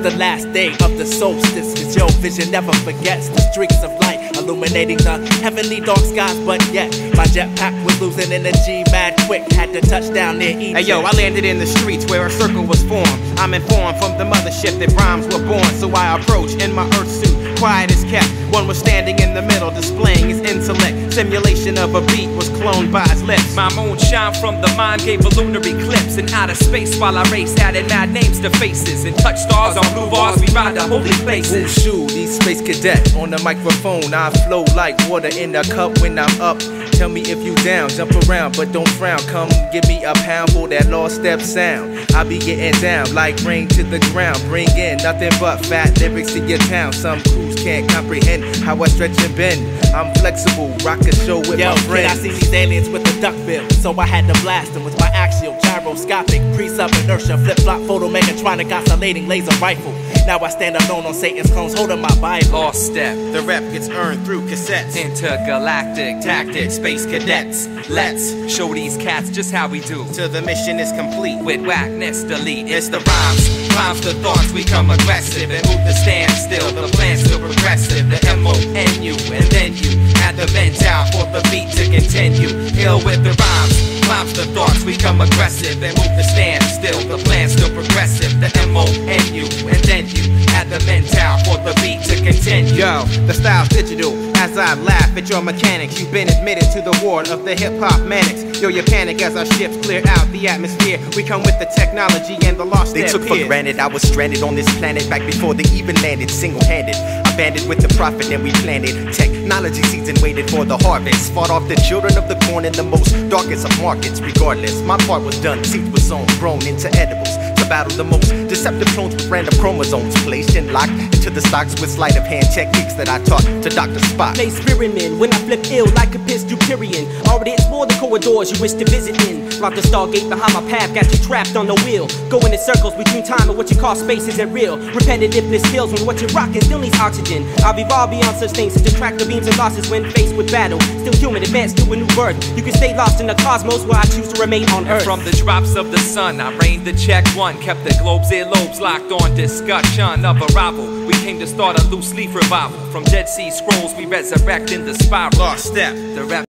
the last day of the solstice, cause your vision never forgets the streaks of light illuminating the heavenly dark skies. But yet my jetpack was losing energy mad quick, had to touch down near Egypt. Hey yo, I landed in the streets where a circle was formed. I'm informed from the mothership that rhymes were born. So I approach in my earth suit, quiet as kept. One was standing in the middle, displaying his intellect. Simulation of a beat was cloned by his lips. My moonshine from the mind gave a lunar eclipse. In outer space while I race, added mad names to faces. And touch stars on blue bars, we ride to holy places. Wushu, these space cadets on the microphone. I flow like water in a cup when I'm up. Tell me if you down, jump around, but don't frown. Come give me a pound for that lost step sound. I be getting down like rain to the ground. Bring in nothing but fat lyrics to your town. Some crews can't comprehend how I stretch and bend. I'm flexible, rock a show with my friends. I see these aliens with the duck bill, so I had to blast them with my axial, gyroscopic, pre-sub inertia, flip-flop, photo, mechatronic, oscillating laser rifle. Now I stand alone on Satan's clones, holding my Bible. Lost step, the rep gets earned through cassettes. Intergalactic tactics, space cadets. Let's show these cats just how we do. Till the mission is complete. With whackness delete, it's the rhymes the thoughts, we come aggressive and move the stand still. The plan's still progressive, the M-O-N-U, and then you add the men down for the beat to continue. Ill with the rhymes the thoughts, we come aggressive and move the stand still. The plan's still progressive, the M-O-N-U, and then you add the men down for the beat to continue. Yo, the style's digital. As I laugh at your mechanics, you've been admitted to the ward of the hip-hop manics. Yo, you panic as our ships clear out the atmosphere. We come with the technology and the lost They took for granted I was stranded on this planet back before they even landed single-handed. I banded with the prophet and we planted technology seeds and waited for the harvest. Fought off the children of the corn in the most darkest of markets. Regardless, my part was done, seeds were sown, grown into edibles. To battle the most deceptive clones with random chromosomes placed and locked into the stocks with sleight of hand techniques that I taught to Dr. Spock. Play experiment when I flip ill like a Pistupirian. Already explore the corridors you wish to visit in. Like the Stargate behind my path got you trapped on the wheel. Going in circles between time and what you call space isn't real. Repetitiveness kills when what you're rocking still needs oxygen. I've evolved beyond such things as tractor beams and losses when faced with battle. Still human, advanced to a new birth. You can stay lost in the cosmos where I choose to remain on Earth. From the drops of the sun, I reigned the check one. Kept the globe's earlobes locked on discussion of arrival. We came to start a loose leaf revival. From Dead Sea Scrolls, we resurrect in the spiral. Lost step, the rep